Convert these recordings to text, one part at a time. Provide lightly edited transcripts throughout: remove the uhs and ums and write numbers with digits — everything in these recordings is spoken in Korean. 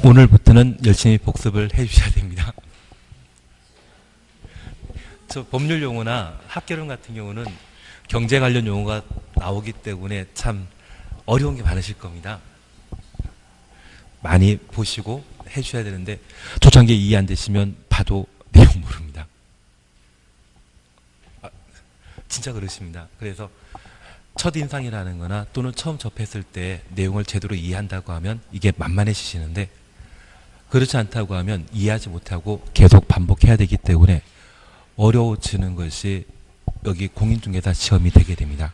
오늘부터는 열심히 복습을 해 주셔야 됩니다. 저 법률 용어나 학개론 같은 경우는 경제 관련 용어가 나오기 때문에 참 어려운 게 많으실 겁니다. 많이 보시고 해 주셔야 되는데 초창기에 이해 안 되시면 봐도 내용 모릅니다. 진짜 그렇습니다. 그래서 첫인상이라는 거나 또는 처음 접했을 때 내용을 제대로 이해한다고 하면 이게 만만해지시는데, 그렇지 않다고 하면 이해하지 못하고 계속 반복해야 되기 때문에 어려워지는 것이 여기 공인중개사 시험이 되게 됩니다.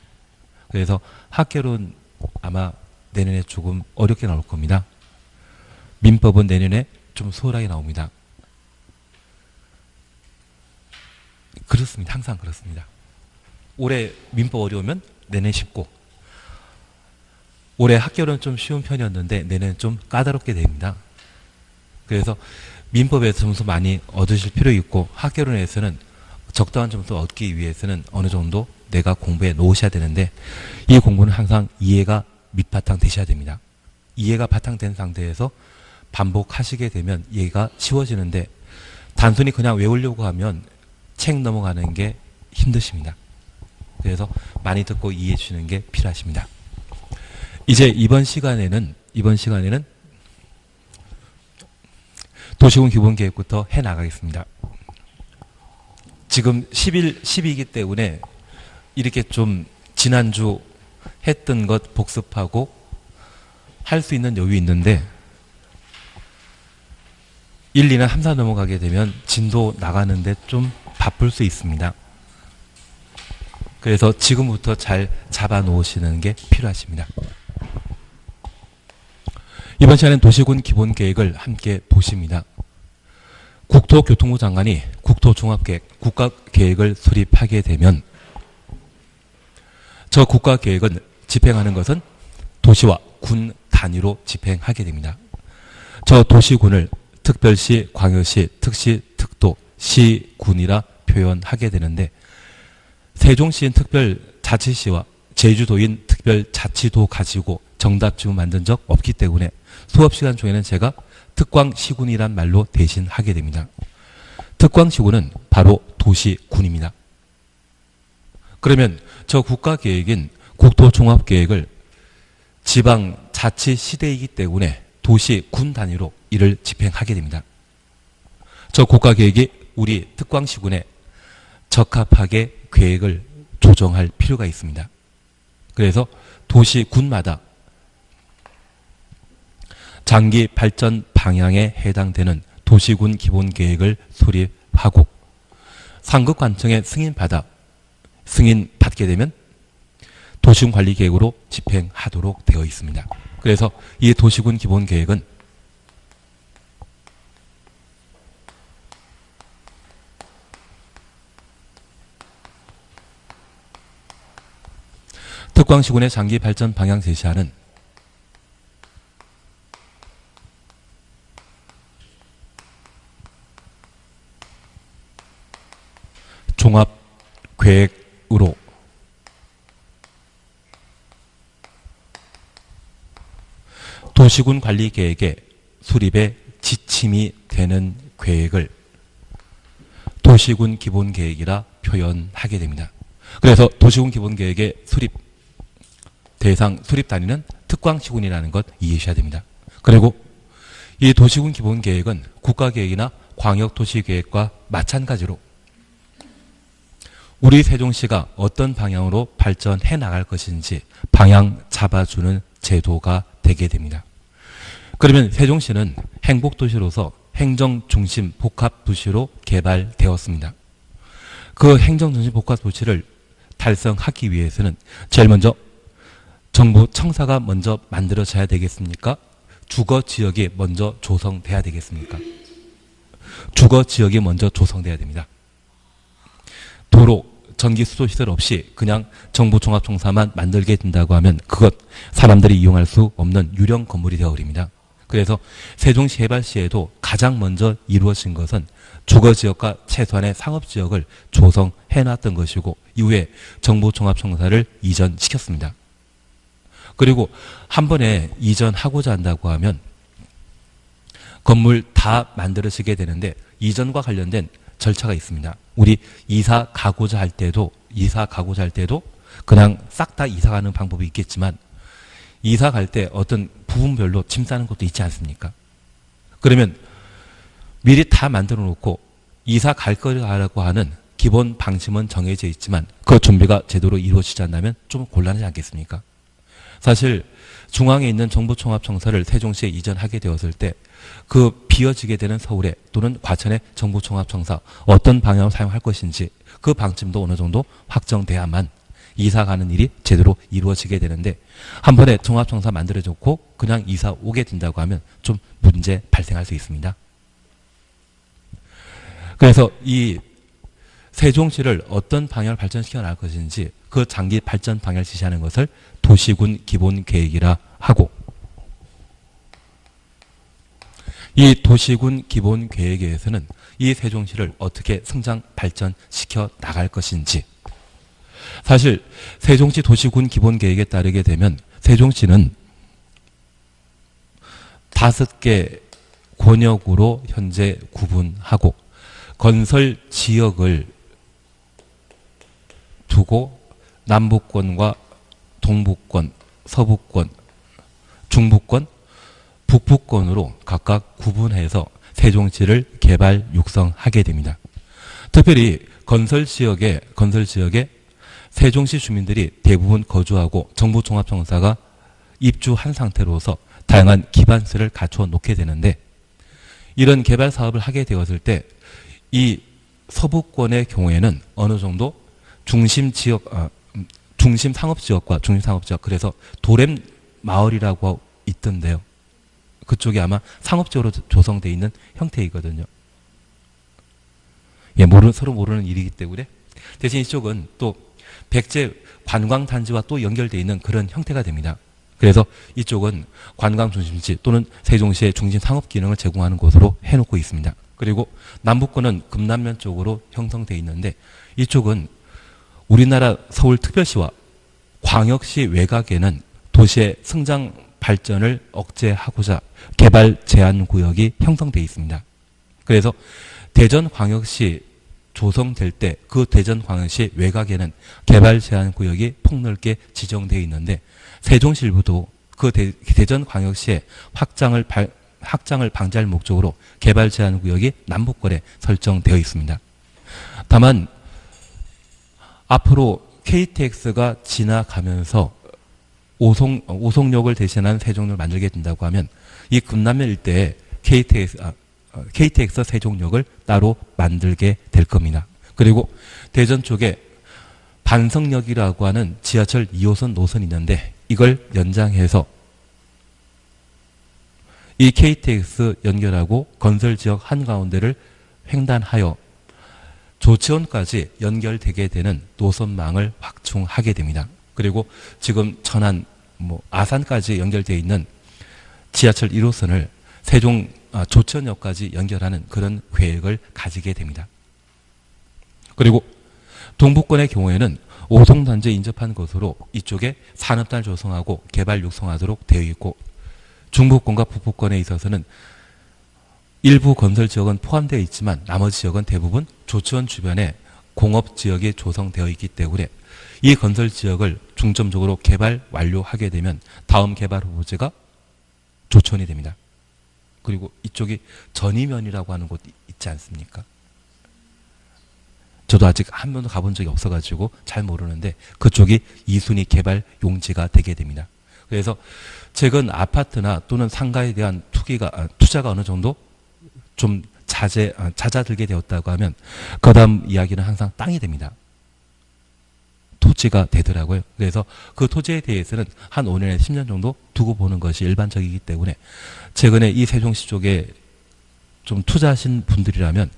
그래서 학개론 아마 내년에 조금 어렵게 나올 겁니다. 민법은 내년에 좀 수월하게 나옵니다. 그렇습니다. 항상 그렇습니다. 올해 민법 어려우면 내년 쉽고, 올해 학개론은 좀 쉬운 편이었는데 내년은 좀 까다롭게 됩니다. 그래서 민법에서 점수 많이 얻으실 필요 있고, 학개론에서는 적당한 점수 얻기 위해서는 어느 정도 내가 공부해 놓으셔야 되는데, 이 공부는 항상 이해가 밑바탕 되셔야 됩니다. 이해가 바탕된 상태에서 반복하시게 되면 이해가 쉬워지는데, 단순히 그냥 외우려고 하면 책 넘어가는 게 힘드십니다. 그래서 많이 듣고 이해해 주시는 게 필요하십니다. 이제 이번 시간에는 도시군 기본계획부터 해 나가겠습니다. 지금 10이기 때문에 이렇게 좀 지난주 했던 것 복습하고 할 수 있는 여유 있는데, 1, 2는 3, 4 넘어가게 되면 진도 나가는데 좀 바쁠 수 있습니다. 그래서 지금부터 잘 잡아 놓으시는 게 필요하십니다. 이번 시간엔 도시군 기본계획을 함께 보십니다. 국토교통부 장관이 국토종합계획, 국가계획을 수립하게 되면 저 국가계획은 집행하는 것은 도시와 군 단위로 집행하게 됩니다. 저 도시군을 특별시, 광역시, 특시, 특도, 시, 군이라 표현하게 되는데, 세종시인 특별자치시와 제주도인 특별자치도 가지고 정답 지문 만든 적 없기 때문에 수업시간 중에는 제가 특광시군이란 말로 대신 하게 됩니다. 특광시군은 바로 도시군입니다. 그러면 저 국가계획인 국토종합계획을 지방자치시대이기 때문에 도시군 단위로 이를 집행하게 됩니다. 저 국가계획이 우리 특광시군에 적합하게 계획을 조정할 필요가 있습니다. 그래서 도시군마다 장기 발전 방향에 해당되는 도시군 기본계획을 수립하고 상급관청에 승인받게 되면 도시군 관리계획으로 집행하도록 되어 있습니다. 그래서 이 도시군 기본계획은 특광시군의 장기 발전 방향 제시하는 종합계획으로 도시군 관리계획의 수립에 지침이 되는 계획을 도시군 기본계획이라 표현하게 됩니다. 그래서 도시군 기본계획의 수립 단위는 특광시군이라는 것 이해해 주셔야 됩니다. 그리고 이 도시군 기본계획은 국가계획이나 광역도시계획과 마찬가지로 우리 세종시가 어떤 방향으로 발전해 나갈 것인지 방향 잡아주는 제도가 되게 됩니다. 그러면 세종시는 행복도시로서 행정중심 복합도시로 개발되었습니다. 그 행정중심 복합도시를 달성하기 위해서는 제일 먼저 정부 청사가 먼저 만들어져야 되겠습니까? 주거지역이 먼저 조성돼야 되겠습니까? 주거지역이 먼저 조성돼야 됩니다. 도로, 전기, 수도시설 없이 그냥 정부 종합청사만 만들게 된다고 하면 그것 사람들이 이용할 수 없는 유령 건물이 되어버립니다. 그래서 세종시 해발시에도 가장 먼저 이루어진 것은 주거지역과 최소한의 상업지역을 조성해놨던 것이고 이후에 정부 종합청사를 이전시켰습니다. 그리고 한 번에 이전하고자 한다고 하면 건물 다 만들어지게 되는데 이전과 관련된 절차가 있습니다. 우리 이사 가고자 할 때도 그냥 싹 다 이사 가는 방법이 있겠지만 이사 갈 때 어떤 부분별로 짐 싸는 것도 있지 않습니까? 그러면 미리 다 만들어 놓고 이사 갈 거라고 하는 기본 방침은 정해져 있지만 그 준비가 제대로 이루어지지 않다면 좀 곤란하지 않겠습니까? 사실 중앙에 있는 정부총합청사를 세종시에 이전하게 되었을 때 그 비어지게 되는 서울에 또는 과천의 정부총합청사 어떤 방향을 사용할 것인지 그 방침도 어느 정도 확정돼야만 이사 가는 일이 제대로 이루어지게 되는데 한 번에 종합청사 만들어졌고 그냥 이사 오게 된다고 하면 좀 문제 발생할 수 있습니다. 그래서 이 세종시를 어떤 방향을 발전시켜 나갈 것인지 그 장기 발전 방향을 지시하는 것을 도시군 기본계획이라 하고 이 도시군 기본계획에서는 이 세종시를 어떻게 성장 발전시켜 나갈 것인지 사실 세종시 도시군 기본계획에 따르게 되면 세종시는 5개 권역으로 현재 구분하고 건설 지역을 두고 남부권과 동부권, 서부권, 중부권, 북부권으로 각각 구분해서 세종시를 개발 육성하게 됩니다. 특별히 건설 지역에 세종시 주민들이 대부분 거주하고 정부종합청사가 입주한 상태로서 다양한 기반시를 갖춰 놓게 되는데 이런 개발 사업을 하게 되었을 때 이 서부권의 경우에는 어느 정도 중심 상업지역과 중심상업지역 그래서 도렘 마을이라고 있던데요. 그쪽이 아마 상업지역으로 조성되어 있는 형태이거든요. 예, 서로 모르는 일이기 때문에 대신 이쪽은 또 백제 관광단지와 또 연결되어 있는 그런 형태가 됩니다. 그래서 이쪽은 관광 중심지 또는 세종시의 중심 상업 기능을 제공하는 곳으로 해놓고 있습니다. 그리고 남부권은 금남면 쪽으로 형성되어 있는데 이쪽은 우리나라 서울특별시와 광역시 외곽에는 도시의 성장 발전을 억제하고자 개발 제한 구역이 형성되어 있습니다. 그래서 대전광역시 조성될 때 그 대전광역시 외곽에는 개발 제한 구역이 폭넓게 지정되어 있는데 세종시 일부도 그 대전광역시의 확장을 방지할 목적으로 개발 제한 구역이 남부권에 설정되어 있습니다. 다만 앞으로 KTX가 지나가면서 오송역을 대신한 세종역을 만들게 된다고 하면 이 금남면 일대에 KTX 세종역을 따로 만들게 될 겁니다. 그리고 대전 쪽에 반성역이라고 하는 지하철 2호선 노선이 있는데 이걸 연장해서 이 KTX 연결하고 건설지역 한가운데를 횡단하여 조치원까지 연결되게 되는 노선망을 확충하게 됩니다. 그리고 지금 천안, 아산까지 연결되어 있는 지하철 1호선을 조치원역까지 연결하는 그런 계획을 가지게 됩니다. 그리고 동부권의 경우에는 오송단지에 인접한 곳으로 이쪽에 산업단을 조성하고 개발 육성하도록 되어 있고 중부권과 북부권에 있어서는 일부 건설 지역은 포함되어 있지만 나머지 지역은 대부분 조치원 주변에 공업 지역이 조성되어 있기 때문에 이 건설 지역을 중점적으로 개발 완료하게 되면 다음 개발 후보지가 조천이 됩니다. 그리고 이쪽이 전이면이라고 하는 곳 있지 않습니까? 저도 아직 한 번도 가본 적이 없어가지고 잘 모르는데 그쪽이 2순위 개발 용지가 되게 됩니다. 그래서 최근 아파트나 또는 상가에 대한 투자가 어느 정도 좀 잦아들게 되었다고 하면 그 다음 이야기는 항상 땅이 됩니다. 토지가 되더라고요. 그래서 그 토지에 대해서는 한 5년에서 10년 정도 두고 보는 것이 일반적이기 때문에 최근에 이 세종시 쪽에 좀 투자하신 분들이라면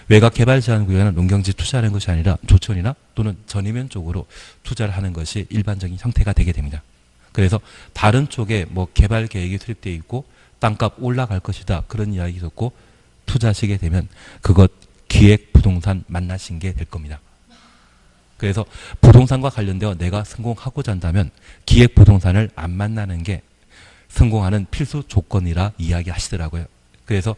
외곽 개발 제한 구역에는 농경지 투자하는 것이 아니라 조천이나 또는 전이면 쪽으로 투자를 하는 것이 일반적인 형태가 되게 됩니다. 그래서 다른 쪽에 개발 계획이 수립되어 있고 땅값 올라갈 것이다 그런 이야기 듣고 투자하시게 되면 그것 기획 부동산 만나신 게 될 겁니다. 그래서 부동산과 관련되어 내가 성공하고자 한다면 기획 부동산을 안 만나는 게 성공하는 필수 조건이라 이야기하시더라고요. 그래서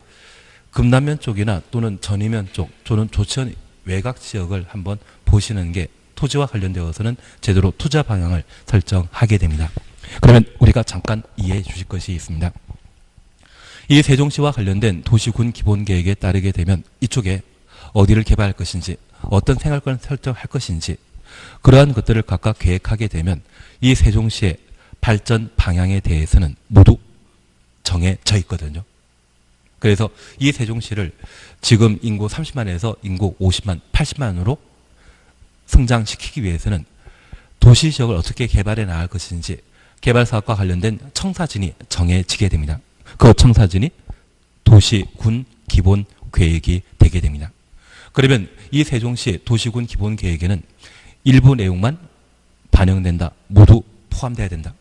금남면 쪽이나 또는 전이면 쪽, 또는 조천 외곽 지역을 한번 보시는 게 토지와 관련되어서는 제대로 투자 방향을 설정하게 됩니다. 그러면 우리가 잠깐 이해해 주실 것이 있습니다. 이 세종시와 관련된 도시군 기본계획에 따르게 되면 이쪽에 어디를 개발할 것인지, 어떤 생활권을 설정할 것인지, 그러한 것들을 각각 계획하게 되면 이 세종시의 발전 방향에 대해서는 모두 정해져 있거든요. 그래서 이 세종시를 지금 인구 30만에서 인구 50만, 80만으로 성장시키기 위해서는 도시지역을 어떻게 개발해 나갈 것인지 개발사업과 관련된 청사진이 정해지게 됩니다. 그 청사진이 도시군 기본계획이 되게 됩니다. 그러면 이 세종시 도시군 기본계획에는 일부 내용만 반영된다. 모두 포함돼야 된다.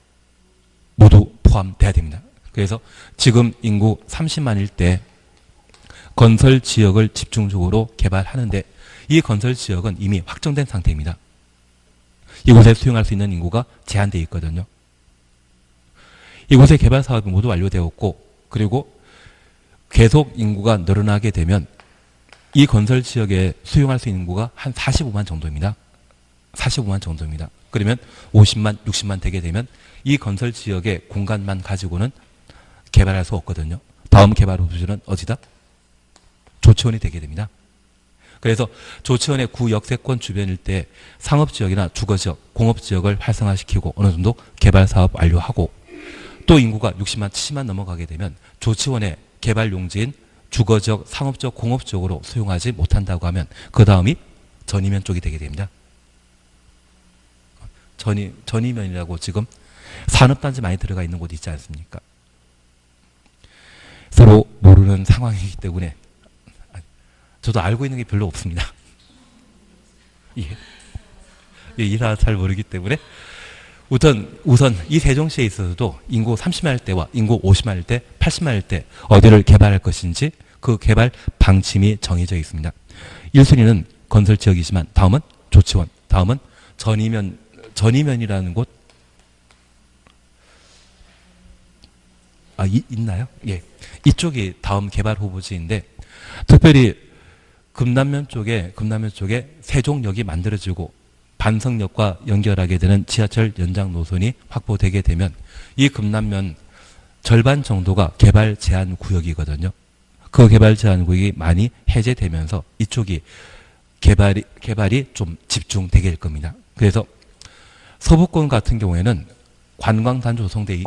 모두 포함돼야 됩니다. 그래서 지금 인구 30만일 때 건설 지역을 집중적으로 개발하는데 이 건설 지역은 이미 확정된 상태입니다. 이곳에 수용할 수 있는 인구가 제한되어 있거든요. 이곳의 개발 사업이 모두 완료되었고, 그리고 계속 인구가 늘어나게 되면 이 건설 지역에 수용할 수 있는 인구가 한 45만 정도입니다. 45만 정도입니다. 그러면 50만, 60만 되게 되면 이 건설 지역의 공간만 가지고는 개발할 수 없거든요. 다음 개발 후보지는 어디다? 조치원이 되게 됩니다. 그래서 조치원의 구역세권 주변일 때 상업지역이나 주거지역, 공업지역을 활성화시키고 어느 정도 개발 사업 완료하고, 또 인구가 60만, 70만 넘어가게 되면 조치원의 개발 용지인 주거지역, 상업지역, 공업지역으로 수용하지 못한다고 하면 그 다음이 전이면 쪽이 되게 됩니다. 전이면이라고 지금 산업단지 많이 들어가 있는 곳이 있지 않습니까? 서로 모르는 상황이기 때문에 저도 알고 있는 게 별로 없습니다. 예. 이라 잘 모르기 때문에 우선 이 세종시에 있어서도 인구 30만일 때와 인구 50만일 때, 80만일 때 어디를 개발할 것인지 그 개발 방침이 정해져 있습니다. 1순위는 건설지역이지만 다음은 조치원, 다음은 전이면이라는 곳 있나요? 예. 이쪽이 다음 개발 후보지인데 특별히 금남면 쪽에 세종역이 만들어지고 반성역과 연결하게 되는 지하철 연장 노선이 확보되게 되면 이 금남면 절반 정도가 개발 제한 구역이거든요. 그 개발 제한 구역이 많이 해제되면서 이쪽이 개발이 좀 집중되게 될 겁니다. 그래서 서부권 같은 경우에는 관광단 조성돼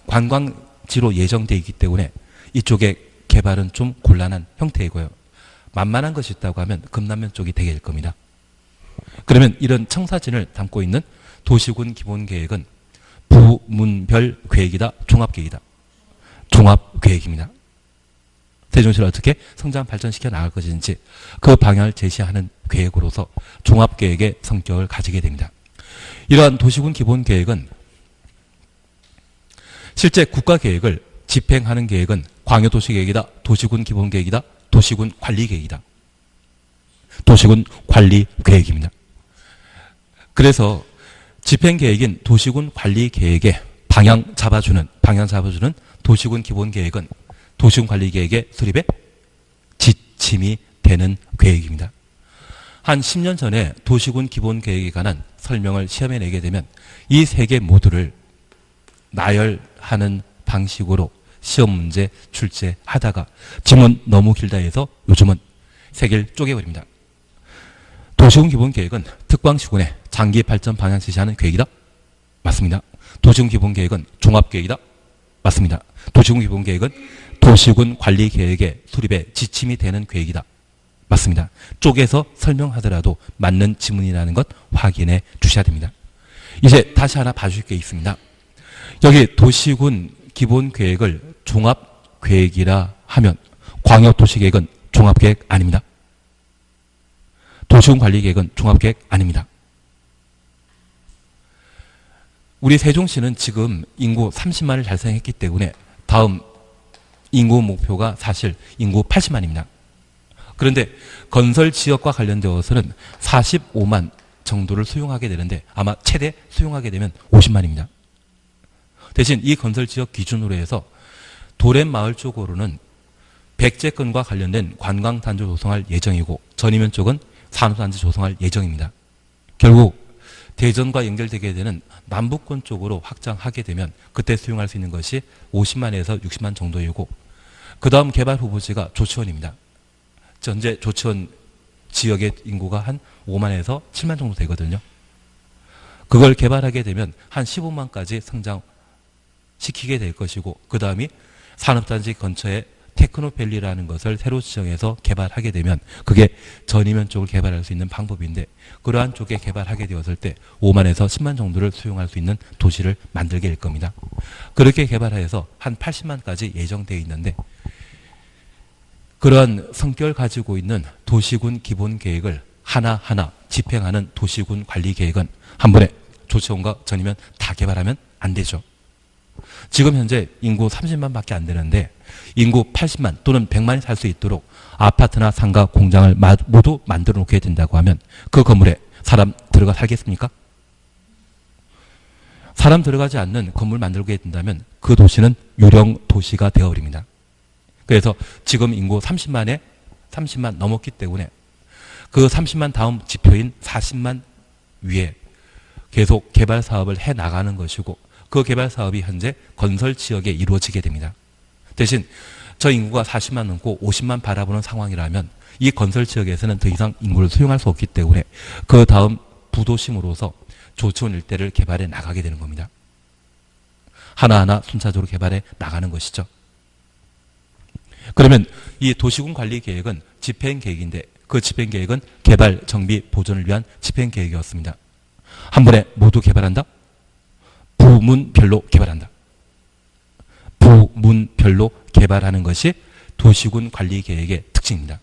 관광지로 예정되어 있기 때문에 이쪽의 개발은 좀 곤란한 형태이고요. 만만한 것이 있다고 하면 금남면 쪽이 되게 될 겁니다. 그러면 이런 청사진을 담고 있는 도시군 기본계획은 부문별 계획이다, 종합계획이다. 종합계획입니다. 세종시를 어떻게 성장 발전시켜 나갈 것인지 그 방향을 제시하는 계획으로서 종합계획의 성격을 가지게 됩니다. 이러한 도시군 기본계획은 실제 국가계획을 집행하는 계획은 광역도시계획이다, 도시군 기본계획이다, 도시군 관리계획이다. 도시군 관리계획입니다. 그래서 집행계획인 도시군 관리계획의 방향 잡아주는 도시군 기본계획은 도시군 관리계획의 수립에 지침이 되는 계획입니다. 한 10년 전에 도시군 기본계획에 관한 설명을 시험에 내게 되면 이 세 개 모두를 나열하는 방식으로 시험 문제 출제하다가 지문 너무 길다 해서 요즘은 세 개를 쪼개버립니다. 도시군 기본계획은 특광시군의 장기 발전 방향 제시하는 계획이다? 맞습니다. 도시군 기본계획은 종합계획이다? 맞습니다. 도시군 기본계획은 도시군 관리계획의 수립에 지침이 되는 계획이다? 맞습니다. 쪼개서 설명하더라도 맞는 지문이라는 것 확인해 주셔야 됩니다. 이제 다시 하나 봐주실 게 있습니다. 여기 도시군 기본계획을 종합계획이라 하면 광역도시계획은 종합계획 아닙니다. 도시군 관리계획은 종합계획 아닙니다. 우리 세종시는 지금 인구 30만을 달성했기 때문에 다음 인구 목표가 사실 인구 80만입니다. 그런데 건설 지역과 관련되어서는 45만 정도를 수용하게 되는데 아마 최대 수용하게 되면 50만입니다. 대신 이 건설 지역 기준으로 해서 도랩마을 쪽으로는 백제권과 관련된 관광단지 조성할 예정이고 전이면 쪽은 산업단지 조성할 예정입니다. 결국 대전과 연결되게 되는 남북권 쪽으로 확장하게 되면 그때 수용할 수 있는 것이 50만에서 60만 정도이고 그 다음 개발 후보지가 조치원입니다. 현재 조치원 지역의 인구가 한 5만에서 7만 정도 되거든요. 그걸 개발하게 되면 한 15만까지 성장시키게 될 것이고 그 다음이 산업단지 근처에 테크노밸리라는 것을 새로 지정해서 개발하게 되면 그게 전이면 쪽을 개발할 수 있는 방법인데 그러한 쪽에 개발하게 되었을 때 5만에서 10만 정도를 수용할 수 있는 도시를 만들게 될 겁니다. 그렇게 개발해서 한 80만까지 예정되어 있는데 그러한 성격을 가지고 있는 도시군 기본계획을 하나하나 집행하는 도시군 관리계획은 한 번에 조치원과 전이면 다 개발하면 안 되죠. 지금 현재 인구 30만밖에 안 되는데 인구 80만 또는 100만이 살 수 있도록 아파트나 상가, 공장을 모두 만들어 놓게 된다고 하면 그 건물에 사람 들어가 살겠습니까? 사람 들어가지 않는 건물 만들게 된다면 그 도시는 유령 도시가 되어버립니다. 그래서 지금 인구 30만 넘었기 때문에 그 30만 다음 지표인 40만 위에 계속 개발 사업을 해 나가는 것이고 그 개발 사업이 현재 건설 지역에 이루어지게 됩니다. 대신 저 인구가 40만 넘고 50만 바라보는 상황이라면 이 건설 지역에서는 더 이상 인구를 수용할 수 없기 때문에 그 다음 부도심으로서 조치원 일대를 개발해 나가게 되는 겁니다. 하나하나 순차적으로 개발해 나가는 것이죠. 그러면 이 도시군 관리 계획은 집행 계획인데 그 집행 계획은 개발, 정비, 보존을 위한 집행 계획이었습니다. 한 번에 모두 개발한다? 부문별로 개발한다. 부문별로 개발하는 것이 도시군 관리 계획의 특징입니다.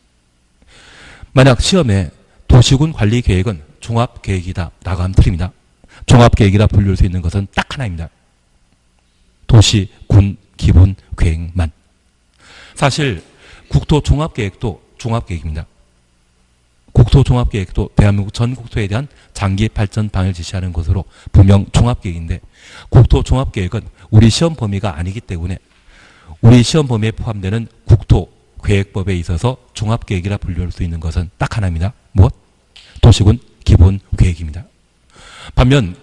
만약 시험에 도시군 관리 계획은 종합 계획이다 라고 하면 틀립니다. 종합 계획이라 불릴 수 있는 것은 딱 하나입니다. 도시군 기본 계획만. 사실 국토 종합 계획도 종합 계획입니다. 국토 종합 계획도 대한민국 전 국토에 대한 장기 발전 방향을 지시하는 것으로 분명 종합 계획인데 국토 종합 계획은 우리 시험 범위가 아니기 때문에 우리 시험 범위에 포함되는 국토 계획법에 있어서 종합 계획이라 불릴 수 있는 것은 딱 하나입니다. 무엇? 도시군 기본 계획입니다. 반면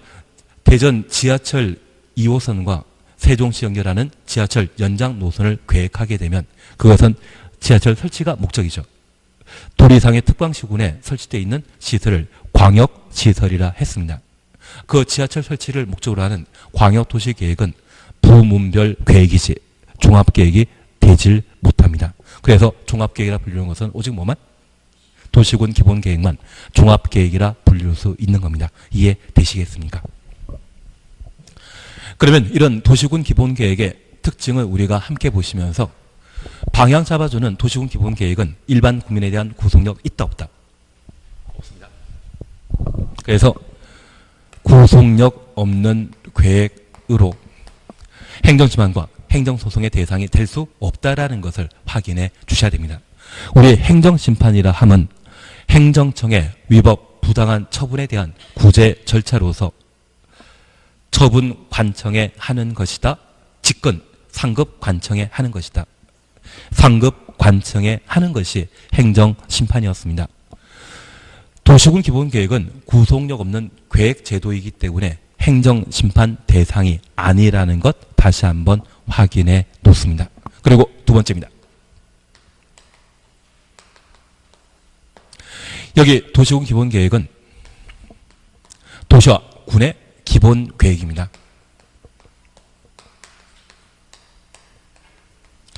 대전 지하철 2호선과 세종시 연결하는 지하철 연장 노선을 계획하게 되면 그것은 지하철 설치가 목적이죠. 도리상의 특방시군에 설치되어 있는 시설을 광역시설이라 했습니다. 그 지하철 설치를 목적으로 하는 광역도시계획은 부문별 계획이지 종합계획이 되질 못합니다. 그래서 종합계획이라 불리는 것은 오직 뭐만? 도시군 기본계획만 종합계획이라 불릴 수 있는 겁니다. 이해되시겠습니까? 그러면 이런 도시군 기본계획의 특징을 우리가 함께 보시면서 방향 잡아주는 도시군 기본계획은 일반 국민에 대한 구속력 있다 없다? 없습니다. 그래서 구속력 없는 계획으로 행정지망과 행정소송의 대상이 될 수 없다라는 것을 확인해 주셔야 됩니다. 우리 행정심판이라 함은 행정청의 위법 부당한 처분에 대한 구제 절차로서 처분 관청에 하는 것이다. 직권 상급 관청에 하는 것이다. 상급 관청에 하는 것이 행정심판이었습니다. 도시군 기본계획은 구속력 없는 계획제도이기 때문에 행정심판 대상이 아니라는 것 다시 한번 확인해 놓습니다. 그리고 두 번째입니다. 여기 도시군 기본계획은 도시와 군의 기본계획입니다.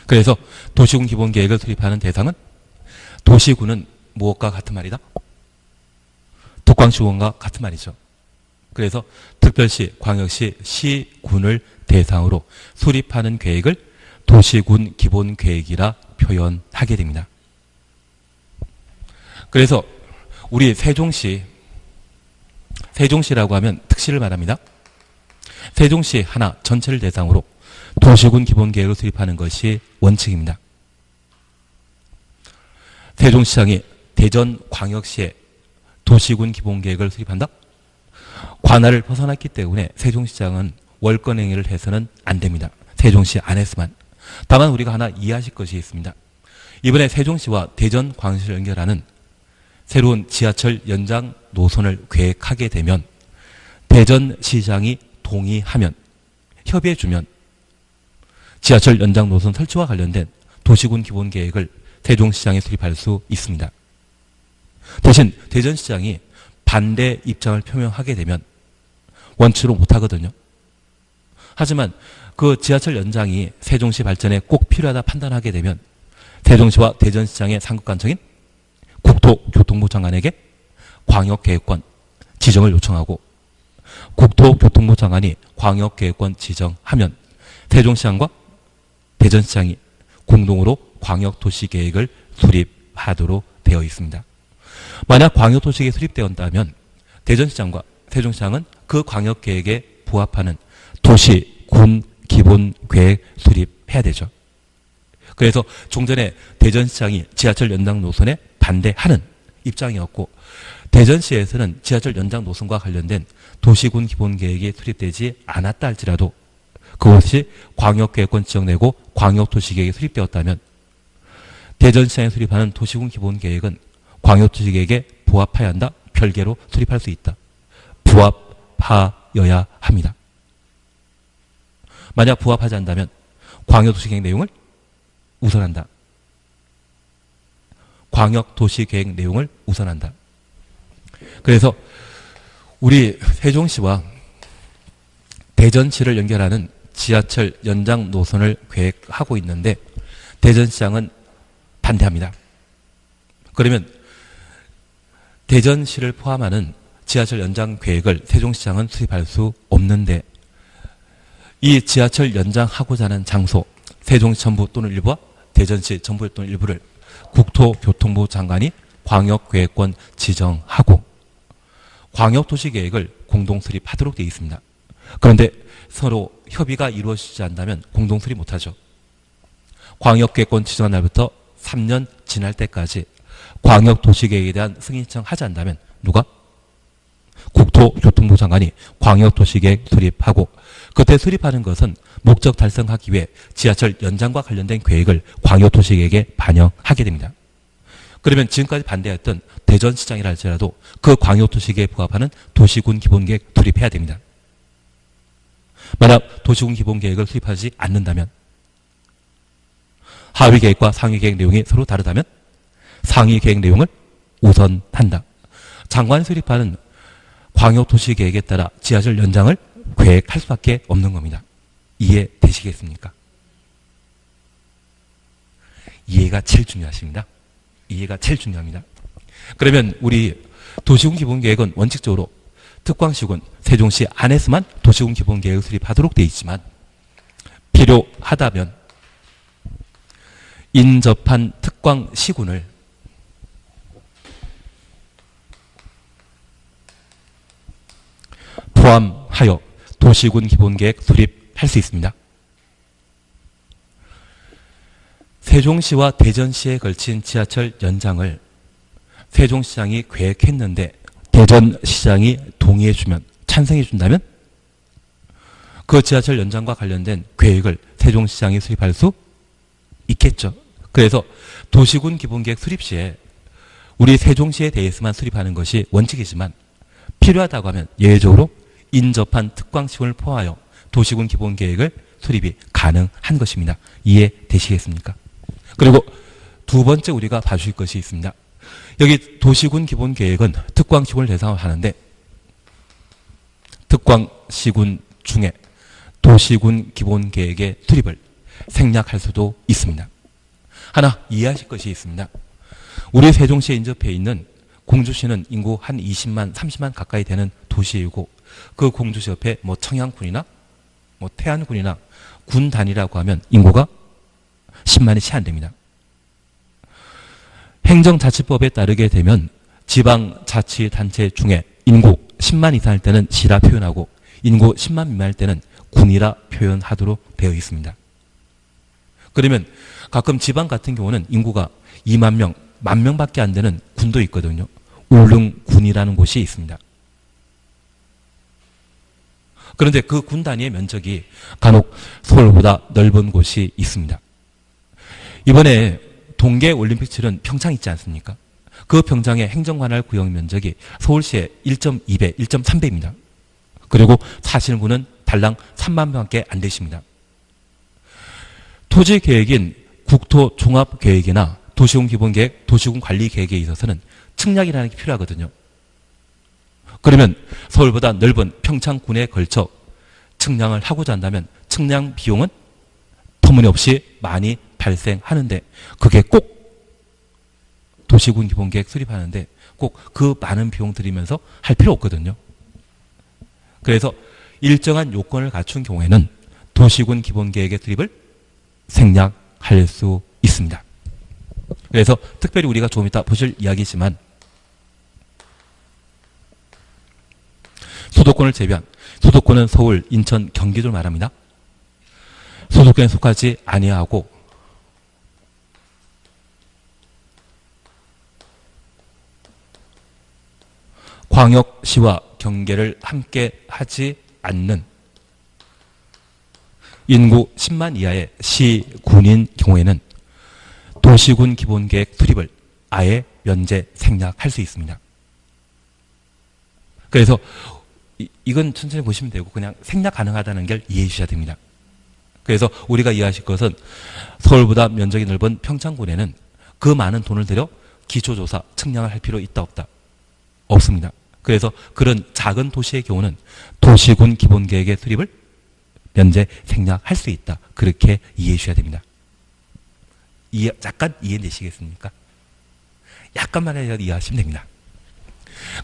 그래서 도시군 기본계획을 수립하는 대상은 도시군은 무엇과 같은 말이다? 특광시군과 같은 말이죠. 그래서 특별시, 광역시, 시군을 대상으로 수립하는 계획을 도시군 기본계획이라 표현하게 됩니다. 그래서 우리 세종시라고 하면 특시를 말합니다. 세종시 하나 전체를 대상으로 도시군 기본계획을 수립하는 것이 원칙입니다. 세종시장이 대전광역시에 도시군 기본계획을 수립한다? 관할을 벗어났기 때문에 세종시장은 월권행위를 해서는 안 됩니다. 세종시 안에서만. 다만 우리가 하나 이해하실 것이 있습니다. 이번에 세종시와 대전 광역시를 연결하는 새로운 지하철 연장 노선을 계획하게 되면 대전시장이 동의하면 협의해주면 지하철 연장 노선 설치와 관련된 도시군 기본계획을 세종시장에 수립할 수 있습니다. 대신 대전시장이 반대 입장을 표명하게 되면 원칙으로 못하거든요. 하지만 그 지하철 연장이 세종시 발전에 꼭 필요하다 판단하게 되면 세종시와 대전시장의 상급관청인 국토교통부 장관에게 광역계획권 지정을 요청하고 국토교통부 장관이 광역계획권 지정하면 세종시장과 대전시장이 공동으로 광역도시계획을 수립하도록 되어 있습니다. 만약 광역도시계획이 수립되었다면 대전시장과 세종시장은 그 광역계획에 부합하는 도시, 군, 기본계획 수립해야 되죠. 그래서 종전에 대전시장이 지하철 연장 노선에 반대하는 입장이었고 대전시에서는 지하철 연장 노선과 관련된 도시군 기본계획이 수립되지 않았다 할지라도 그것이 광역계획권 지정되고 광역도시계획이 수립되었다면 대전시장에 수립하는 도시군 기본계획은 광역도시계획에 부합해야 한다. 별개로 수립할 수 있다. 부합하여야 합니다. 만약 부합하지 않는다면 광역도시계획 내용을 우선한다. 광역도시계획 내용을 우선한다. 그래서 우리 세종시와 대전시를 연결하는 지하철 연장 노선을 계획하고 있는데 대전시장은 반대합니다. 그러면 대전시를 포함하는 지하철 연장 계획을 세종시장은 수립할 수 없는데 이 지하철 연장하고자 하는 장소 세종시 전부 또는 일부와 대전시 전부 또는 일부를 국토교통부 장관이 광역계획권 지정하고 광역도시계획을 공동 수립하도록 되어 있습니다. 그런데 서로 협의가 이루어지지 않는다면 공동 수립 못하죠. 광역계획권 지정한 날부터 3년 지날 때까지 광역도시계획에 대한 승인 신청하지 않는다면 누가? 국토교통부 장관이 광역도시계획 수립하고 그때 수립하는 것은 목적 달성하기 위해 지하철 연장과 관련된 계획을 광역도시계획에 반영하게 됩니다. 그러면 지금까지 반대했던 대전시장이라 할지라도 그 광역도시계획에 부합하는 도시군 기본계획 수립해야 됩니다. 만약 도시군 기본계획을 수립하지 않는다면 하위계획과 상위계획 내용이 서로 다르다면 상위계획 내용을 우선한다. 장관이 수립하는 광역도시계획에 따라 지하철 연장을 계획할 수밖에 없는 겁니다. 이해되시겠습니까? 이해가 제일 중요하십니다. 이해가 제일 중요합니다. 그러면 우리 도시군 기본계획은 원칙적으로 특광시군 세종시 안에서만 도시군 기본계획을 수립하도록 되어 있지만 필요하다면 인접한 특광시군을 포함하여 도시군 기본계획 수립할 수 있습니다. 세종시와 대전시에 걸친 지하철 연장을 세종시장이 계획했는데 대전시장이 동의해주면 찬성해준다면 그 지하철 연장과 관련된 계획을 세종시장이 수립할 수 있겠죠. 그래서 도시군 기본계획 수립 시에 우리 세종시에 대해서만 수립하는 것이 원칙이지만 필요하다고 하면 예외적으로 인접한 특광시군을 포함하여 도시군 기본계획을 수립이 가능한 것입니다. 이해되시겠습니까? 그리고 두 번째 우리가 봐주실 것이 있습니다. 여기 도시군 기본계획은 특광시군을 대상으로 하는데 특광시군 중에 도시군 기본계획의 수립을 생략할 수도 있습니다. 하나 이해하실 것이 있습니다. 우리 세종시에 인접해 있는 공주시는 인구 한 20만, 30만 가까이 되는 도시이고 그 공주시 옆에 뭐 청양군이나 뭐 태안군이나 군 단위라고 하면 인구가 10만이 채 안 됩니다. 행정자치법에 따르게 되면 지방자치단체 중에 인구 10만 이상일 때는 시라 표현하고 인구 10만 미만일 때는 군이라 표현하도록 되어 있습니다. 그러면 가끔 지방 같은 경우는 인구가 2만 명, 10,000명밖에 안 되는 군도 있거든요. 울릉군이라는 곳이 있습니다. 그런데 그 군 단위의 면적이 간혹 서울보다 넓은 곳이 있습니다. 이번에 동계 올림픽 치른 평창 있지 않습니까? 그 평창의 행정관할 구역 면적이 서울시의 1.2배, 1.3배입니다. 그리고 사시는 분은 달랑 3만 명밖에 안 되십니다. 토지 계획인 국토 종합 계획이나 도시군 기본 계획, 도시군 관리 계획에 있어서는 측량이라는 게 필요하거든요. 그러면 서울보다 넓은 평창군에 걸쳐 측량을 하고자 한다면 측량 비용은 터무니없이 많이 발생하는데 그게 꼭 도시군 기본계획 수립하는데 꼭 그 많은 비용 들이면서 할 필요 없거든요. 그래서 일정한 요건을 갖춘 경우에는 도시군 기본계획의 수립을 생략할 수 있습니다. 그래서 특별히 우리가 조금 이따 보실 이야기지만 수도권을 제외한 수도권은 서울, 인천, 경기도를 말합니다. 수도권에 속하지 아니하고 광역시와 경계를 함께 하지 않는 인구 10만 이하의 시, 군인 경우에는 도시군 기본계획 수립을 아예 면제 생략할 수 있습니다. 그래서 이건 천천히 보시면 되고 그냥 생략 가능하다는 걸 이해해 주셔야 됩니다. 그래서 우리가 이해하실 것은 서울보다 면적이 넓은 평창군에는 그 많은 돈을 들여 기초조사, 측량을 할 필요 있다 없다? 없습니다. 그래서 그런 작은 도시의 경우는 도시군 기본계획의 수립을 면제 생략할 수 있다. 그렇게 이해해 주셔야 됩니다. 약간 이해되시겠습니까? 약간만 해도 이해하시면 됩니다.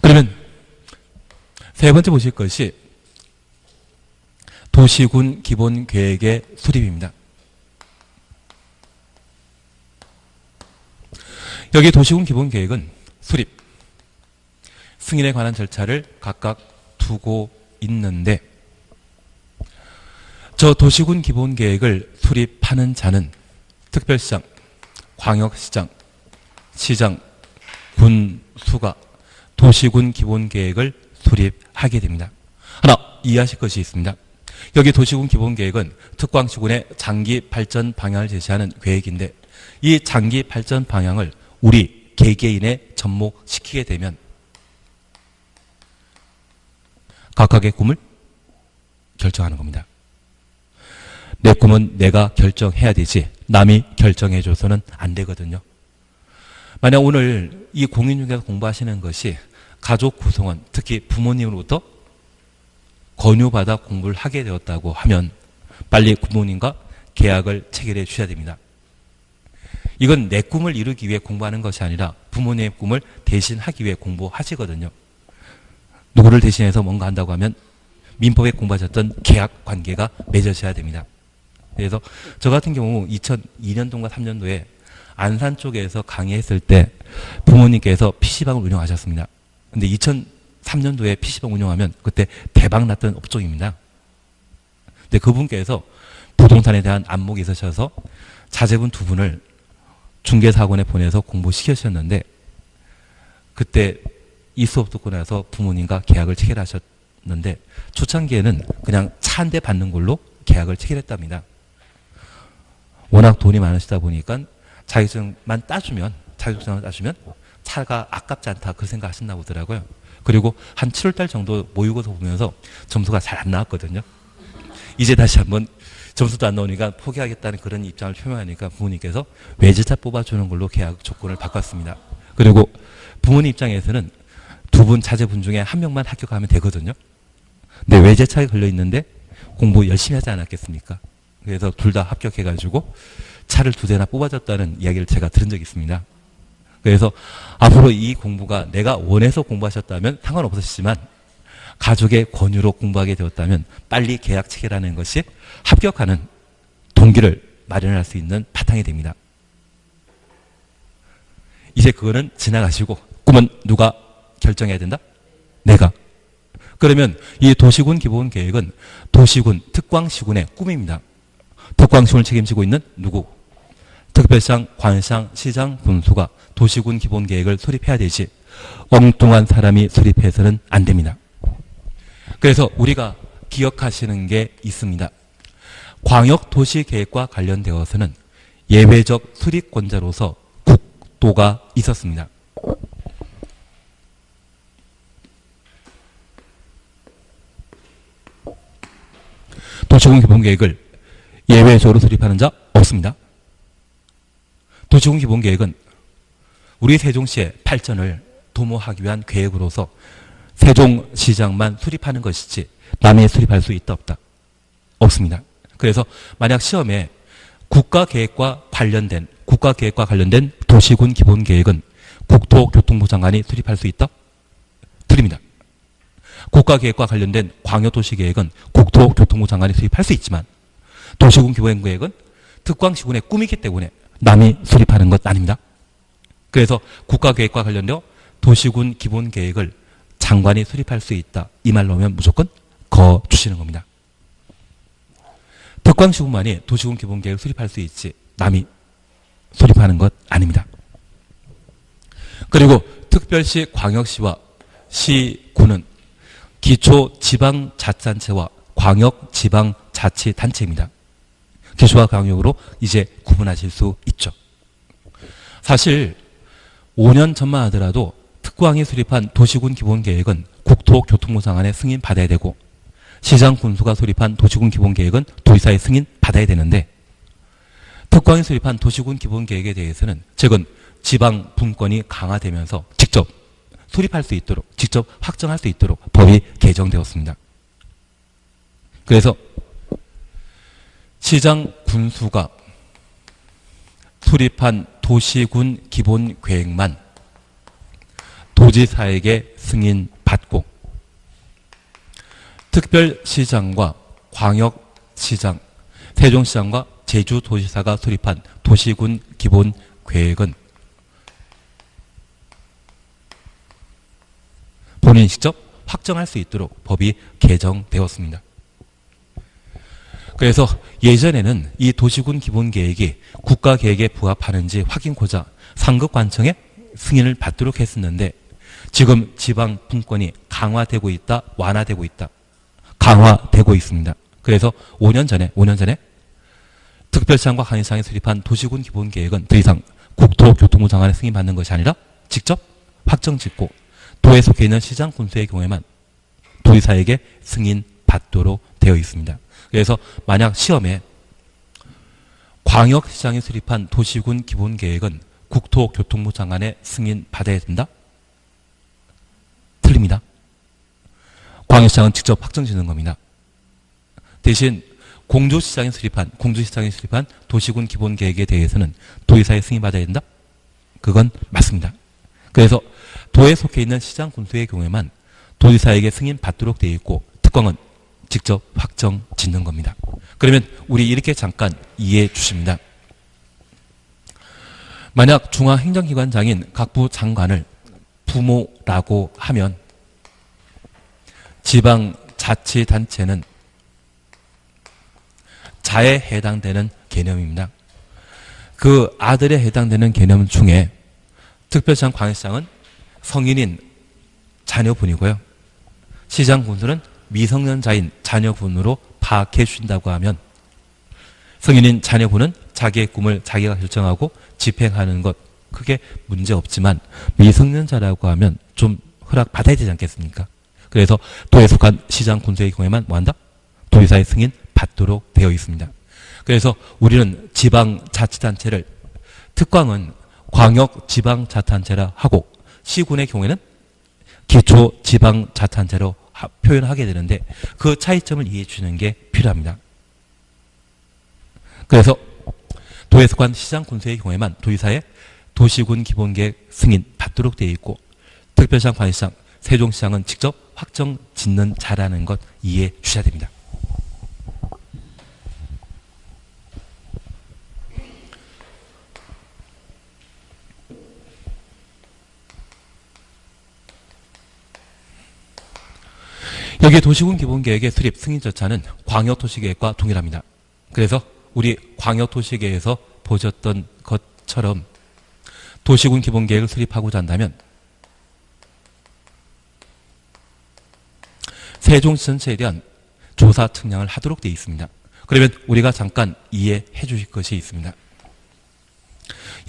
그러면 세 번째 보실 것이 도시군 기본계획의 수립입니다. 여기 도시군 기본계획은 수립, 승인에 관한 절차를 각각 두고 있는데 저 도시군 기본계획을 수립하는 자는 특별시장, 광역시장, 시장, 군수가 도시군 기본계획을 수립하게 됩니다. 하나 이해하실 것이 있습니다. 여기 도시군 기본계획은 특광시군의 장기 발전 방향을 제시하는 계획인데 이 장기 발전 방향을 우리 개개인에 접목시키게 되면 각각의 꿈을 결정하는 겁니다. 내 꿈은 내가 결정해야 되지 남이 결정해줘서는 안 되거든요. 만약 오늘 이 공인중개사 공부하시는 것이 가족 구성원, 특히 부모님으로부터 권유받아 공부를 하게 되었다고 하면 빨리 부모님과 계약을 체결해 주셔야 됩니다. 이건 내 꿈을 이루기 위해 공부하는 것이 아니라 부모님의 꿈을 대신하기 위해 공부하시거든요. 누구를 대신해서 뭔가 한다고 하면 민법에 공부하셨던 계약 관계가 맺어져야 됩니다. 그래서 저 같은 경우 2002년도인가 3년도에 안산 쪽에서 강의했을 때 부모님께서 PC방을 운영하셨습니다. 근데 2003년도에 PC방 운영하면 그때 대박 났던 업종입니다. 근데 그분께서 부동산에 대한 안목이 있으셔서 자제분 두 분을 중개사학원에 보내서 공부시키셨는데 그때 이 수업 듣고 나서 부모님과 계약을 체결하셨는데 초창기에는 그냥 차 한 대 받는 걸로 계약을 체결했답니다. 워낙 돈이 많으시다 보니까 자격증만 따주면 자격증을 따주면 차가 아깝지 않다 그 생각하셨나 보더라고요. 그리고 한 7월달 정도 모의고사 보면서 점수가 잘 안 나왔거든요. 이제 다시 한번 점수도 안 나오니까 포기하겠다는 그런 입장을 표명하니까 부모님께서 외제차 뽑아주는 걸로 계약 조건을 바꿨습니다. 그리고 부모님 입장에서는 두 분 자제분 중에 한 명만 합격하면 되거든요. 근데 외제차에 걸려 있는데 공부 열심히 하지 않았겠습니까? 그래서 둘 다 합격해가지고 차를 두 대나 뽑아줬다는 이야기를 제가 들은 적이 있습니다. 그래서 앞으로 이 공부가 내가 원해서 공부하셨다면 상관없으시지만 가족의 권유로 공부하게 되었다면 빨리 계약 체결하는 것이 합격하는 동기를 마련할 수 있는 바탕이 됩니다. 이제 그거는 지나가시고 꿈은 누가 결정해야 된다? 내가. 그러면 이 도시군 기본계획은 도시군, 특광시군의 꿈입니다. 특광시군을 책임지고 있는 누구? 특별시장, 관시장, 시장, 군수가 도시군 기본계획을 수립해야 되지 엉뚱한 사람이 수립해서는 안 됩니다. 그래서 우리가 기억하시는 게 있습니다. 광역도시계획과 관련되어서는 예외적 수립권자로서 도가 있었습니다. 도시군 기본계획을 예외적으로 수립하는 자 없습니다. 도시군 기본계획은 우리 세종시의 발전을 도모하기 위한 계획으로서 세종시장만 수립하는 것이지 남이 수립할 수 있다 없다? 없습니다. 그래서 만약 시험에 국가계획과 관련된 도시군 기본계획은 국토교통부 장관이 수립할 수 있다? 드립니다. 국가계획과 관련된 광역도시계획은 국토교통부 장관이 수립할 수 있지만 도시군 기본계획은 특광시군의 꿈이기 때문에 남이 수립하는 것 아닙니다. 그래서 국가계획과 관련되어 도시군 기본계획을 장관이 수립할 수 있다. 이 말로 하면 무조건 거 주시는 겁니다. 특광시군만이 도시군 기본계획을 수립할 수 있지 남이 수립하는 것 아닙니다. 그리고 특별시, 광역시와 시군은 기초지방자치단체와 광역지방자치단체입니다. 기초와 광역으로 이제 구분하실 수 있죠. 사실 5년 전만 하더라도 특광이 수립한 도시군 기본계획은 국토교통부 장관의 승인 받아야 되고 시장 군수가 수립한 도시군 기본계획은 도지사의 승인 받아야 되는데 특광이 수립한 도시군 기본계획에 대해서는 최근 지방 분권이 강화되면서 직접 수립할 수 있도록 직접 확정할 수 있도록 법이 개정되었습니다. 그래서 시장 군수가 수립한 도시군 기본계획만 도지사에게 승인받고 특별시장과 광역시장, 세종시장과 제주도지사가 수립한 도시군 기본계획은 본인이 직접 확정할 수 있도록 법이 개정되었습니다. 그래서 예전에는 이 도시군 기본계획이 국가계획에 부합하는지 확인고자 상급관청의 승인을 받도록 했었는데 지금 지방 분권이 강화되고 있다, 완화되고 있다. 강화되고 있습니다. 그래서 5년 전에 특별시장과 광역시장에 수립한 도시군 기본계획은 더 이상 국토교통부 장관의 승인받는 것이 아니라 직접 확정짓고 도에 속해 있는 시장 군수의 경우에만 도지사에게 승인받도록 되어 있습니다. 그래서 만약 시험에 광역시장이 수립한 도시군 기본계획은 국토교통부 장관의 승인받아야 된다? 틀립니다. 광역시장은 직접 확정짓는 겁니다. 대신 공주시장이 수립한 도시군 기본계획에 대해서는 도지사의 승인받아야 된다? 그건 맞습니다. 그래서 도에 속해 있는 시장 군수의 경우에만 도지사에게 승인받도록 되어 있고 특광은 직접 확정 짓는 겁니다. 그러면 우리 이렇게 잠깐 이해해 주십니다. 만약 중앙행정기관장인 각부 장관을 부모라고 하면 지방자치단체는 자에 해당되는 개념입니다. 그 아들에 해당되는 개념 중에 특별시장, 광역시장은 성인인 자녀분이고요. 시장 군수는 미성년자인 자녀분으로 파악해 주신다고 하면 성인인 자녀분은 자기의 꿈을 자기가 결정하고 집행하는 것 크게 문제 없지만 미성년자라고 하면 좀 허락받아야 되지 않겠습니까? 그래서 도에 속한 시장 군수의 경우에만 뭐한다? 도지사의 승인 받도록 되어 있습니다. 그래서 우리는 지방자치단체를 특광은 광역지방자치단체라 하고 시군의 경우에는 기초지방자치단체로 표현하게 되는데 그 차이점을 이해해 주는 게 필요합니다. 그래서 도에 속한 시장 군수의 경우에만 도지사의 도시군 기본계획 승인 받도록 되어 있고 특별시장, 광역시장, 세종시장은 직접 확정 짓는 자라는 것 이해해 주셔야 됩니다. 여기 도시군 기본계획의 수립 승인 절차는 광역도시계획과 동일합니다. 그래서 우리 광역도시계획에서 보셨던 것처럼 도시군 기본계획을 수립하고자 한다면 세종시 전체에 대한 조사 측량을 하도록 되어 있습니다. 그러면 우리가 잠깐 이해해 주실 것이 있습니다.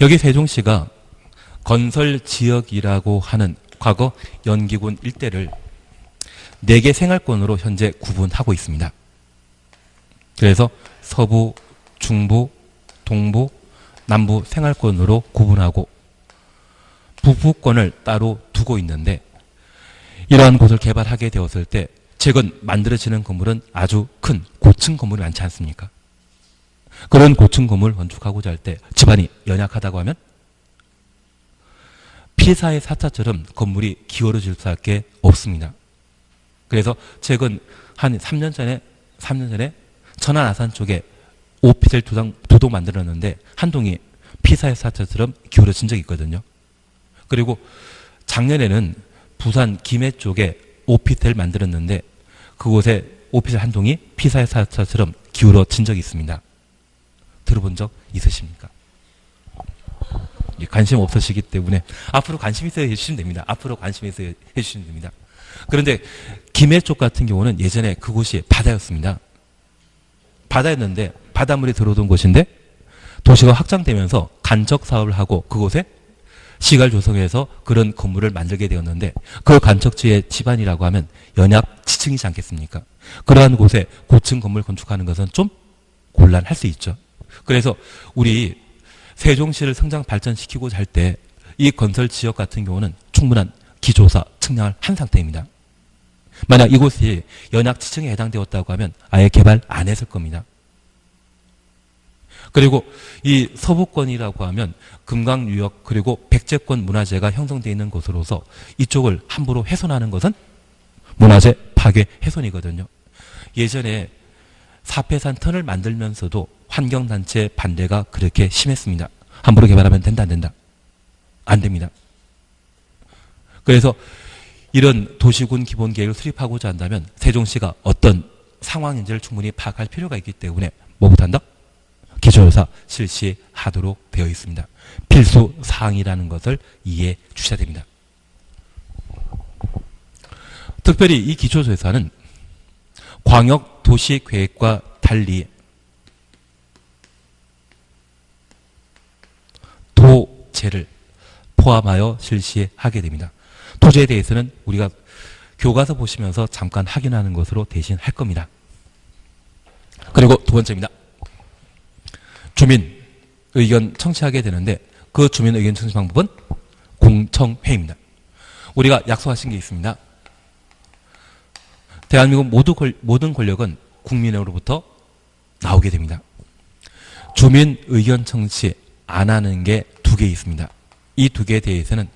여기 세종시가 건설지역이라고 하는 과거 연기군 일대를 4개 생활권으로 현재 구분하고 있습니다. 그래서 서부, 중부, 동부, 남부 생활권으로 구분하고 북부권을 따로 두고 있는데, 이러한 곳을 개발하게 되었을 때 최근 만들어지는 건물은 아주 큰 고층 건물이 많지 않습니까? 그런 고층 건물을 건축하고자 할 때 집안이 연약하다고 하면 피사의 4차처럼 건물이 기울어질 수밖에 없습니다. 그래서 최근 한 3년 전에 천안 아산 쪽에 오피스텔 두 동 만들었는데 한 동이 피사의 4차처럼 기울어진 적이 있거든요. 그리고 작년에는 부산 김해 쪽에 오피스텔 만들었는데 그곳에 오피스텔 한 동이 피사의 4차처럼 기울어진 적이 있습니다. 들어본 적 있으십니까? 관심 없으시기 때문에 앞으로 관심 있어 해주시면 됩니다. 앞으로 관심 있어 해주시면 됩니다. 그런데 김해 쪽 같은 경우는 예전에 그곳이 바다였습니다. 바다였는데 바닷물이 들어오던 곳인데 도시가 확장되면서 간척 사업을 하고 그곳에 시가를 조성해서 그런 건물을 만들게 되었는데, 그 간척지의 집안이라고 하면 연약 지층이지 않겠습니까? 그러한 곳에 고층 건물 건축하는 것은 좀 곤란할 수 있죠. 그래서 우리 세종시를 성장 발전시키고자 할 때 이 건설 지역 같은 경우는 충분한 기초사 측량을 한 상태입니다. 만약 이곳이 연약 지층에 해당되었다고 하면 아예 개발 안 했을 겁니다. 그리고 이 서부권이라고 하면 금강유역 그리고 백제권 문화재가 형성되어 있는 곳으로서 이쪽을 함부로 훼손하는 것은 문화재 파괴 훼손이거든요. 예전에 사패산 턴을 만들면서도 환경단체 반대가 그렇게 심했습니다. 함부로 개발하면 된다, 안 된다? 안 됩니다. 그래서 이런 도시군 기본계획을 수립하고자 한다면 세종시가 어떤 상황인지를 충분히 파악할 필요가 있기 때문에 뭐부터 한다? 기초조사 실시하도록 되어 있습니다. 필수 사항이라는 것을 이해해 주셔야 됩니다. 특별히 이 기초조사는 광역도시계획과 달리 도제를 포함하여 실시하게 됩니다. 도제에 대해서는 우리가 교과서 보시면서 잠깐 확인하는 것으로 대신 할 겁니다. 그리고 두 번째입니다. 주민 의견 청취하게 되는데 그 주민 의견 청취 방법은 공청회입니다. 우리가 약속하신 게 있습니다. 대한민국 모든 권력은 국민으로부터 나오게 됩니다. 주민 의견 청취 안 하는 게 2개 있습니다. 이 2개에 대해서는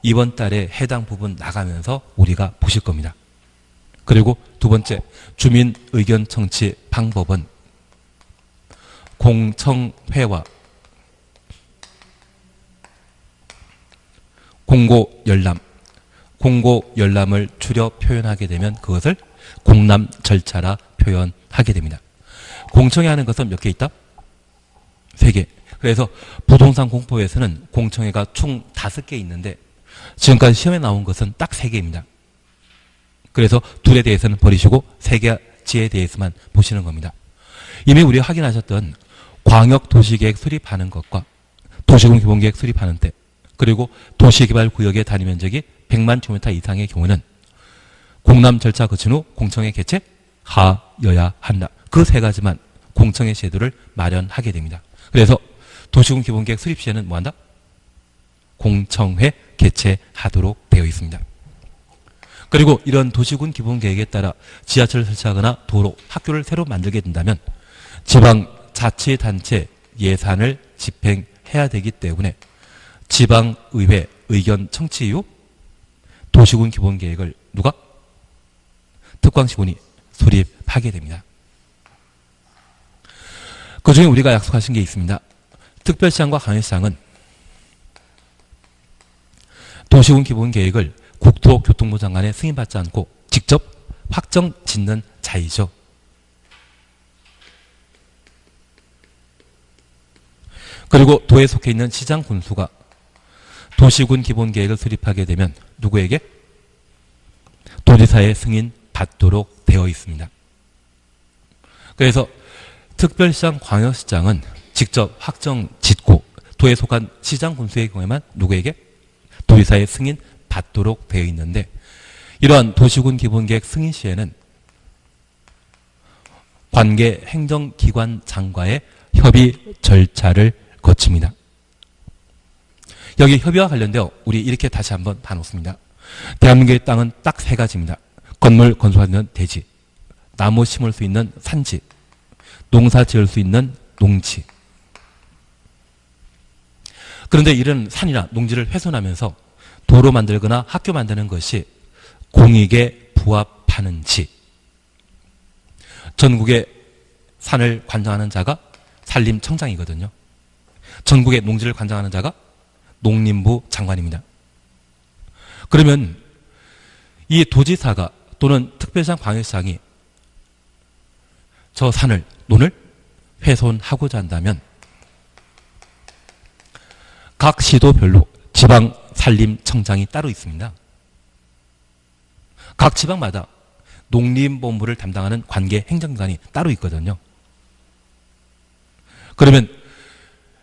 이번 달에 해당 부분 나가면서 우리가 보실 겁니다. 그리고 두 번째, 주민 의견 청취 방법은 공청회와 공고열람을 줄여 표현하게 되면 그것을 공람 절차라 표현하게 됩니다. 공청회 하는 것은 몇 개 있다? 3개. 그래서 부동산 공포에서는 공청회가 총 5개 있는데 지금까지 시험에 나온 것은 딱 3개입니다. 그래서 2에 대해서는 버리시고 3가지에 대해서만 보시는 겁니다. 이미 우리가 확인하셨던 광역도시계획 수립하는 것과 도시군 기본계획 수립하는 때, 그리고 도시개발구역의 단위면적이 100만 제곱미터 이상의 경우는 공람 절차 거친 후 공청회 개최하여야 한다. 그 3가지만 공청회 제도를 마련하게 됩니다. 그래서 도시군 기본계획 수립 시에는 뭐한다? 공청회 개최하도록 되어 있습니다. 그리고 이런 도시군 기본계획에 따라 지하철을 설치하거나 도로, 학교를 새로 만들게 된다면 지방자치단체 예산을 집행해야 되기 때문에 지방의회 의견 청취 이후 도시군 기본계획을 누가? 특광시군이 수립하게 됩니다. 그중에 우리가 약속하신 게 있습니다. 특별시장과 광역시장은 도시군 기본계획을 국토교통부 장관의 승인받지 않고 직접 확정 짓는 자이죠. 그리고 도에 속해 있는 시장 군수가 도시군 기본계획을 수립하게 되면 누구에게? 도지사의 승인 받도록 되어 있습니다. 그래서 특별시장, 광역시장은 직접 확정 짓고 도에 속한 시장 군수의 경우에만 누구에게? 도지사의 승인 받도록 되어 있는데 이러한 도시군 기본계획 승인 시에는 관계 행정기관장과의 협의 절차를 거칩니다. 여기 협의와 관련되어 우리 이렇게 다시 한번 봐놓습니다. 대한민국의 땅은 딱 세 가지입니다. 건물 건설할 수 있는 대지, 나무 심을 수 있는 산지, 농사 지을 수 있는 농지. 그런데 이런 산이나 농지를 훼손하면서 도로 만들거나 학교 만드는 것이 공익에 부합하는지 전국의 산을 관장하는 자가 산림청장이거든요. 전국의 농지를 관장하는 자가 농림부 장관입니다. 그러면 이 도지사가 또는 특별시장 광역시장이 저 산을, 논을 훼손하고자 한다면 각 시도별로 지방 산림청장이 따로 있습니다. 각 지방마다 농림본부를 담당하는 관계 행정기관이 따로 있거든요. 그러면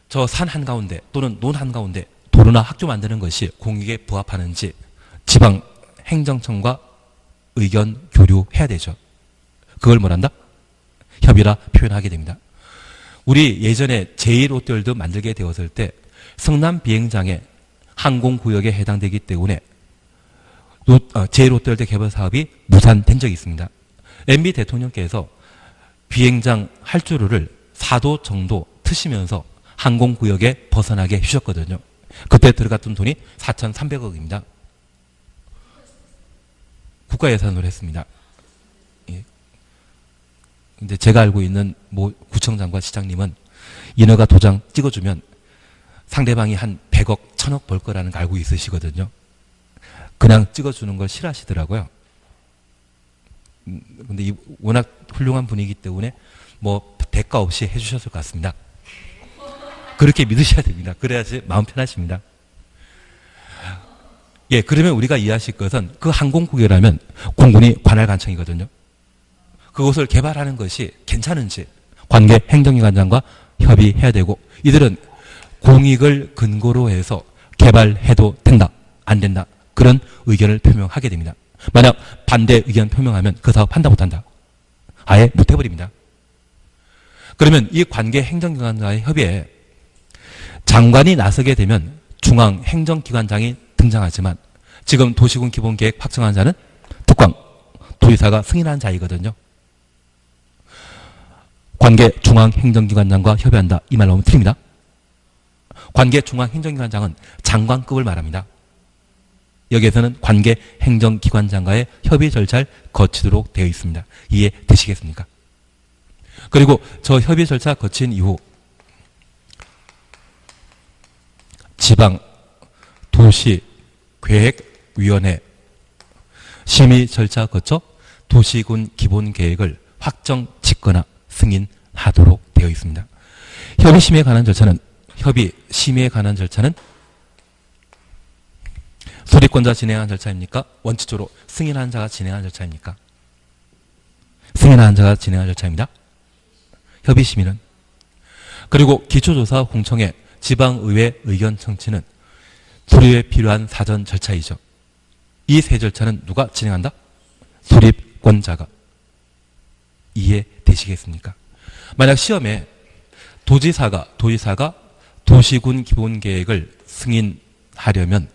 저 산 한가운데 또는 논 한가운데 도로나 학교 만드는 것이 공익에 부합하는지 지방 행정청과 의견 교류해야 되죠. 그걸 뭐란다? 협의라 표현하게 됩니다. 우리 예전에 제1롯데월드 만들게 되었을 때 성남 비행장의 항공구역에 해당되기 때문에 제1롯데월드 개발 사업이 무산된 적이 있습니다. MB 대통령께서 비행장 활주로를 4도 정도 트시면서 항공구역에 벗어나게 해주셨거든요. 그때 들어갔던 돈이 4,300억입니다. 국가 예산으로 했습니다. 예. 근데 제가 알고 있는 구청장과 시장님은 인허가 도장 찍어주면 상대방이 한 100억, 1000억 벌 거라는 거 알고 있으시거든요. 그냥 찍어주는 걸 싫어하시더라고요. 근데 워낙 훌륭한 분이기 때문에 대가 없이 해주셨을 것 같습니다. 그렇게 믿으셔야 됩니다. 그래야지 마음 편하십니다. 예, 그러면 우리가 이해하실 것은 그 항공국이라면 공군이 관할 관청이거든요. 그것을 개발하는 것이 괜찮은지 관계 행정기관장과 협의해야 되고 이들은 공익을 근거로 해서 개발해도 된다, 안 된다 그런 의견을 표명하게 됩니다. 만약 반대 의견 표명하면 그 사업 한다 못한다. 아예 못해버립니다. 그러면 이 관계 행정기관과의 협의에 장관이 나서게 되면 중앙행정기관장이 등장하지만 지금 도시군 기본계획 확정한 자는 특광, 도지사가 승인한 자이거든요. 관계 중앙행정기관장과 협의한다. 이 말 나오면 틀립니다. 관계 중앙행정기관장은 장관급을 말합니다. 여기에서는 관계 행정기관장과의 협의 절차를 거치도록 되어 있습니다. 이해되시겠습니까? 그리고 저 협의 절차 거친 이후 지방 도시계획위원회 심의 절차 거쳐 도시군 기본계획을 확정 짓거나 승인하도록 되어 있습니다. 협의 심의에 관한 절차는 소리권자 진행한 절차입니까? 원칙적으로 승인한 자가 진행한 절차입니까? 승인한 자가 진행한 절차입니다. 협의 심의는. 그리고 기초조사 공청회 지방의회 의견 청취는 수립에 필요한 사전 절차이죠. 이 세 절차는 누가 진행한다? 수립권자가. 이해되시겠습니까? 만약 시험에 도지사가 도시군 기본계획을 승인하려면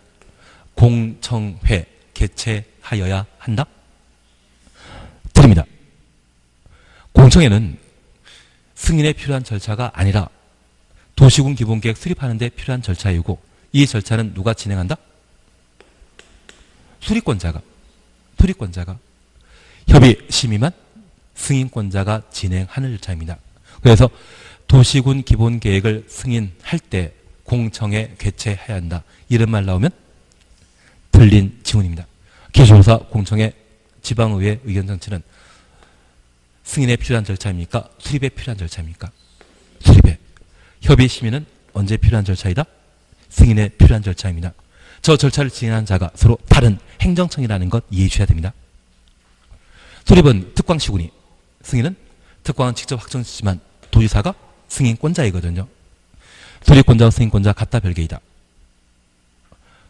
공청회 개최하여야 한다? 드립니다. 공청회는 승인에 필요한 절차가 아니라 도시군 기본계획 수립하는 데 필요한 절차이고 이 절차는 누가 진행한다? 수립권자가. 협의 심의만 승인권자가 진행하는 절차입니다. 그래서 도시군 기본계획을 승인할 때 공청회 개최해야 한다. 이런 말 나오면 틀린 지문입니다. 기초조사 공청회 지방의회 의견 청취는 승인에 필요한 절차입니까? 수립에 필요한 절차입니까? 수립에. 협의 심의는 언제 필요한 절차이다? 승인에 필요한 절차입니다. 저 절차를 진행한 자가 서로 다른 행정청이라는 것 이해해 주셔야 됩니다. 수립은 특광시군이, 승인은 특광은 직접 확정지만 도지사가 승인권자이거든요. 수립권자와 승인권자 같다 별개이다.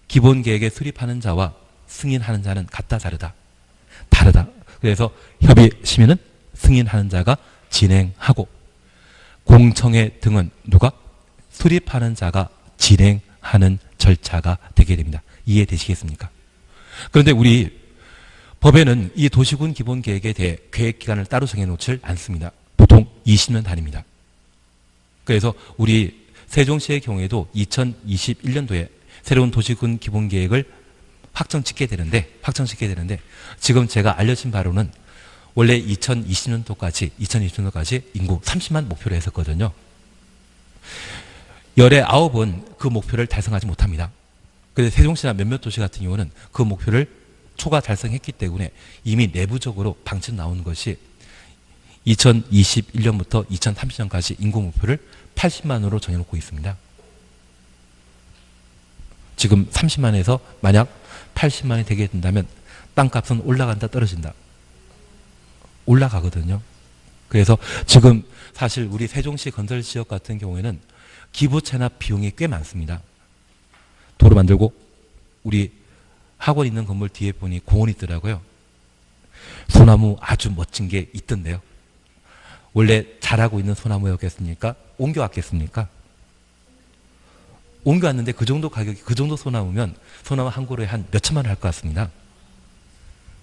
기본계획에 수립하는 자와 승인하는 자는 같다 다르다. 다르다. 그래서 협의 심의는 승인하는 자가 진행하고 공청회 등은 누가? 수립하는 자가 진행하는 절차가 되게 됩니다. 이해되시겠습니까? 그런데 우리 법에는 이 도시군 기본계획에 대해 계획기간을 따로 정해놓지 않습니다. 보통 20년 단위입니다. 그래서 우리 세종시의 경우에도 2021년도에 새로운 도시군 기본계획을 확정짓게 되는데 지금 제가 알려진 바로는 원래 2020년도까지 인구 30만 목표로 했었거든요. 열의 9은 그 목표를 달성하지 못합니다. 그래서 세종시나 몇몇 도시 같은 경우는 그 목표를 초과 달성했기 때문에 이미 내부적으로 방침 나온 것이 2021년부터 2030년까지 인구 목표를 80만으로 정해놓고 있습니다. 지금 30만에서 만약 80만이 되게 된다면 땅값은 올라간다 떨어진다? 올라가거든요. 그래서 지금 사실 우리 세종시 건설지역 같은 경우에는 기부채나 비용이 꽤 많습니다. 도로 만들고 우리 학원 있는 건물 뒤에 보니 공원이 있더라고요. 소나무 아주 멋진 게 있던데요. 원래 자라고 있는 소나무였겠습니까? 옮겨왔겠습니까? 옮겨왔는데 그 정도 가격이 그 정도 소나무면 소나무 한 그루에 한 몇천만 원 할 것 같습니다.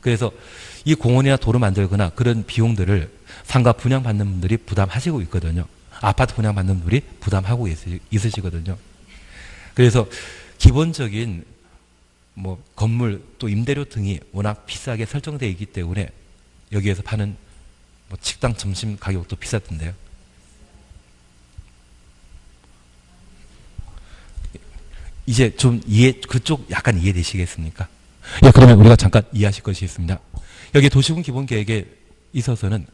그래서 이 공원이나 도로 만들거나 그런 비용들을 상가 분양받는 분들이 부담하시고 있거든요. 아파트 분양받는 분들이 부담하고 있으시거든요. 그래서 기본적인 뭐 건물 또 임대료 등이 워낙 비싸게 설정되어 있기 때문에 여기에서 파는 뭐 식당 점심 가격도 비쌌던데요. 이제 좀 그쪽 약간 이해되시겠습니까? 예, 그러면 우리가 잠깐 이해하실 것이 있습니다. 여기 도시군 기본계획에 있어서는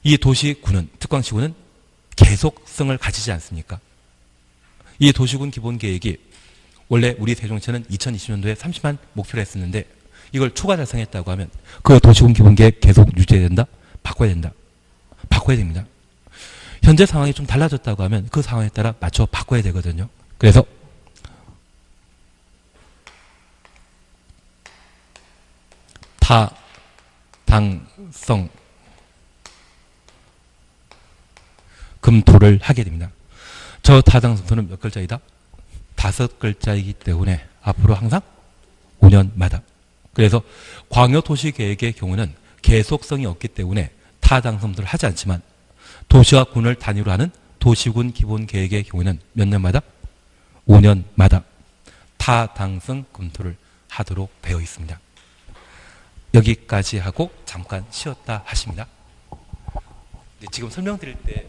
이 도시군은, 특광시군은 계속성을 가지지 않습니까? 이 도시군 기본계획이 원래 우리 세종시는 2020년도에 30만 목표를 했었는데 이걸 초과 달성했다고 하면 그 도시군 기본계획 계속 유지해야 된다? 바꿔야 된다? 바꿔야 됩니다. 현재 상황이 좀 달라졌다고 하면 그 상황에 따라 맞춰 바꿔야 되거든요. 그래서 타당성 검토를 하게 됩니다. 저 타당성토는 몇 글자이다? 5글자이기 때문에 앞으로 항상 5년마다. 그래서 광역도시계획의 경우는 계속성이 없기 때문에 타당성토를 하지 않지만 도시와 군을 단위로 하는 도시군 기본계획의 경우는 몇 년마다? 5년마다 타당성 검토를 하도록 되어 있습니다. 여기까지 하고 잠깐 쉬었다 하십니다. 지금 설명드릴 때